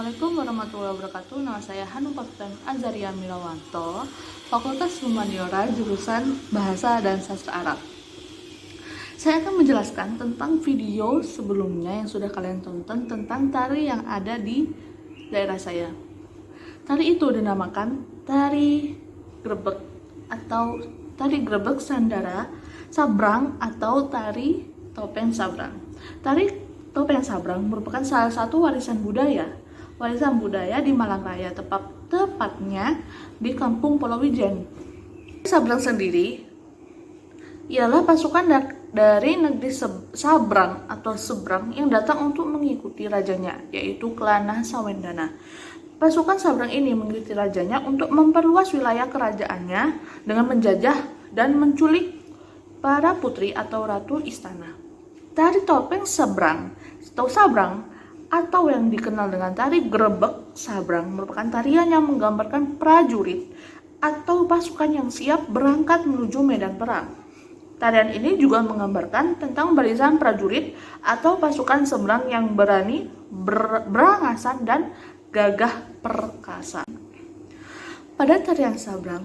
Assalamualaikum warahmatullahi wabarakatuh. Nama saya Hanum Pafitan Azaria Milawanto, Fakultas Humaniora, jurusan Bahasa dan Sastra Arab. Saya akan menjelaskan tentang video sebelumnya yang sudah kalian tonton tentang tari yang ada di daerah saya. Tari itu dinamakan tari grebek atau tari grebek sandara sabrang atau tari topeng sabrang. Tari topeng sabrang merupakan salah satu warisan budaya di Malang Raya, tepatnya di Kampung Polowijen. Sabrang sendiri ialah pasukan dari negeri Sabrang atau Seberang yang datang untuk mengikuti rajanya, yaitu Kelana Sawendana. Pasukan Sabrang ini mengikuti rajanya untuk memperluas wilayah kerajaannya dengan menjajah dan menculik para putri atau ratu istana. Tari topeng sabrang atau yang dikenal dengan tari grebek sabrang merupakan tarian yang menggambarkan prajurit atau pasukan yang siap berangkat menuju medan perang. Tarian ini juga menggambarkan tentang barisan prajurit atau pasukan seberang yang berani, berangasan, dan gagah perkasa. Pada tarian sabrang,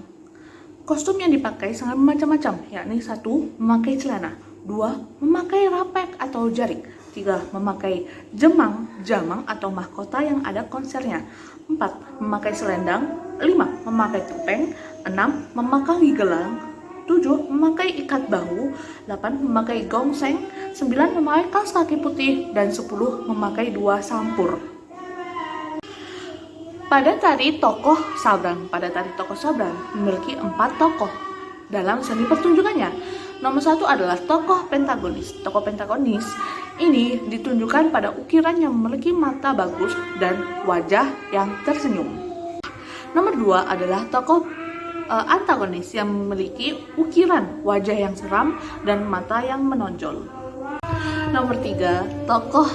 kostum yang dipakai sangat macam-macam, yakni 1. Memakai celana, 2. Memakai rapek atau jarik, 3. Memakai jamang atau mahkota yang ada konsernya, 4. Memakai selendang, 5. Memakai topeng, 6. Memakai gelang, 7. Memakai ikat bahu, 8. Memakai gongseng, 9. Memakai kaos kaki putih, dan 10. Memakai 2 sampur. Pada tari tokoh sabrang memiliki 4 tokoh dalam seni pertunjukannya. Nomor 1 adalah tokoh pentagonis. Tokoh pentagonis ini ditunjukkan pada ukiran yang memiliki mata bagus dan wajah yang tersenyum. Nomor 2 adalah tokoh antagonis yang memiliki ukiran wajah yang seram dan mata yang menonjol. Nomor 3, tokoh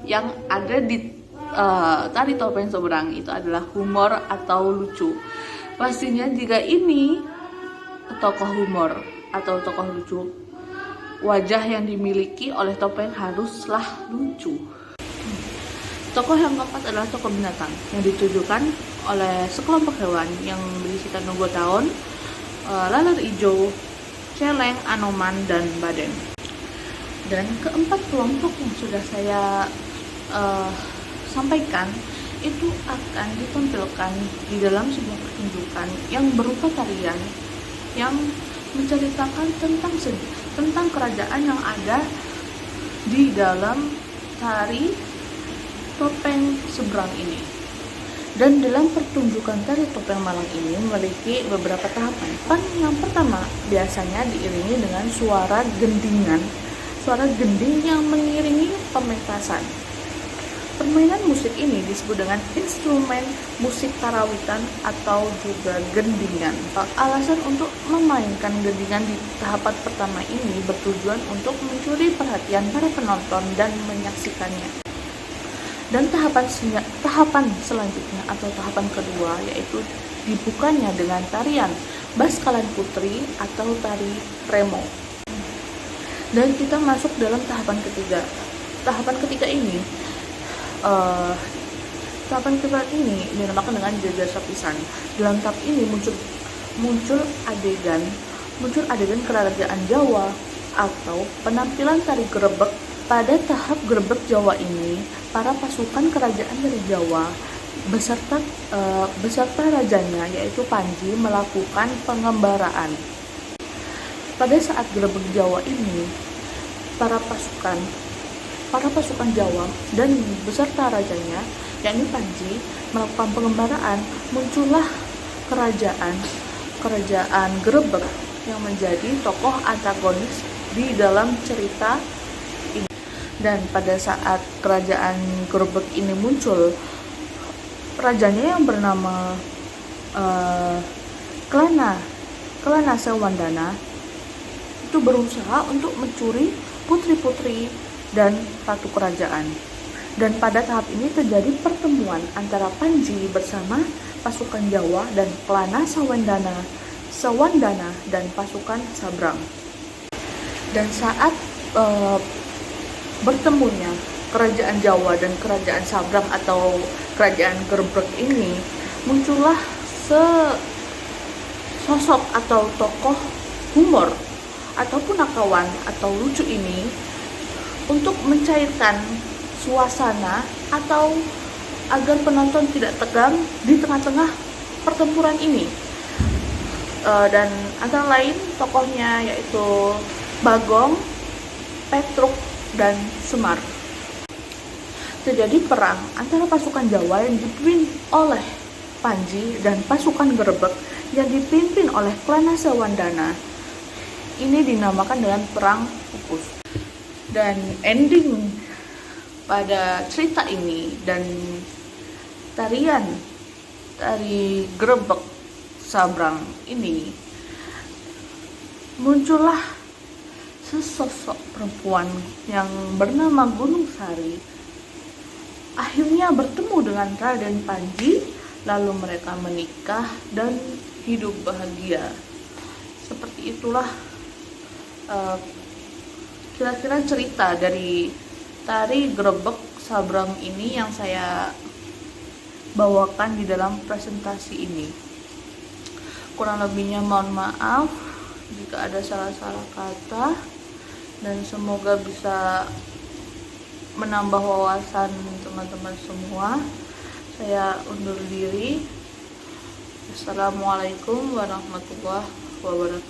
yang ada di tari topeng sabrang itu adalah humor atau lucu. Pastinya jika ini tokoh humor atau tokoh lucu, wajah yang dimiliki oleh topeng haruslah lucu. Tokoh yang keempat adalah tokoh binatang yang ditujukan oleh sekelompok hewan yang berisikan nogotawon, laler ijo, celeng, anoman, dan baden. Dan keempat kelompok yang sudah saya sampaikan itu akan ditampilkan di dalam sebuah pertunjukan yang berupa tarian yang menceritakan tentang kerajaan yang ada di dalam tari topeng seberang ini. Dan dalam pertunjukan tari topeng Malang ini memiliki beberapa tahapan. Yang pertama biasanya diiringi dengan suara gending yang mengiringi pementasan. Permainan musik ini disebut dengan instrumen musik karawitan atau juga gendingan. Alasan untuk memainkan gendingan di tahapan pertama ini bertujuan untuk mencuri perhatian para penonton dan menyaksikannya. Dan tahapan selanjutnya atau tahapan kedua yaitu dibukanya dengan tarian Baskalan Putri atau tari remo. Dan kita masuk dalam tahapan ketiga. Tahapan ketiga ini dinamakan dengan jajar sapisan. Dalam tahap ini muncul adegan kerajaan Jawa atau penampilan tari grebek. Pada tahap grebek Jawa ini, para pasukan kerajaan dari Jawa beserta rajanya yaitu Panji melakukan pengembaraan. Pada saat grebek Jawa ini, para pasukan Jawa dan beserta rajanya yakni Panji melakukan pengembaraan, muncullah kerajaan Grebek yang menjadi tokoh antagonis di dalam cerita ini. Dan pada saat kerajaan Grebek ini muncul, rajanya yang bernama Kelana Sawendana itu berusaha untuk mencuri putri-putri dan ratu kerajaan. Dan pada tahap ini terjadi pertemuan antara Panji bersama pasukan Jawa dan Kelana Sawendana dan pasukan Sabrang. Dan saat bertemunya kerajaan Jawa dan kerajaan Sabrang atau kerajaan Gerbek ini muncullah sosok atau tokoh humor ataupun nakawan atau lucu ini untuk mencairkan suasana atau agar penonton tidak tegang di tengah-tengah pertempuran ini. Dan antara lain tokohnya yaitu Bagong, Petruk, dan Semar. Terjadi perang antara pasukan Jawa yang dipimpin oleh Panji dan pasukan Gerbek yang dipimpin oleh Klanase Wandana. Ini dinamakan dengan Perang Pupus. Dan ending pada cerita ini dan tarian tari Gerbek Sabrang ini, muncullah sesosok perempuan yang bernama Gunung Sari akhirnya bertemu dengan Raden Panji, lalu mereka menikah dan hidup bahagia. Seperti itulah kira-kira cerita dari tari Gerbek Sabrang ini yang saya bawakan di dalam presentasi ini. Kurang lebihnya mohon maaf jika ada salah-salah kata, dan semoga bisa menambah wawasan teman-teman semua. Saya undur diri. Assalamualaikum warahmatullahi wabarakatuh.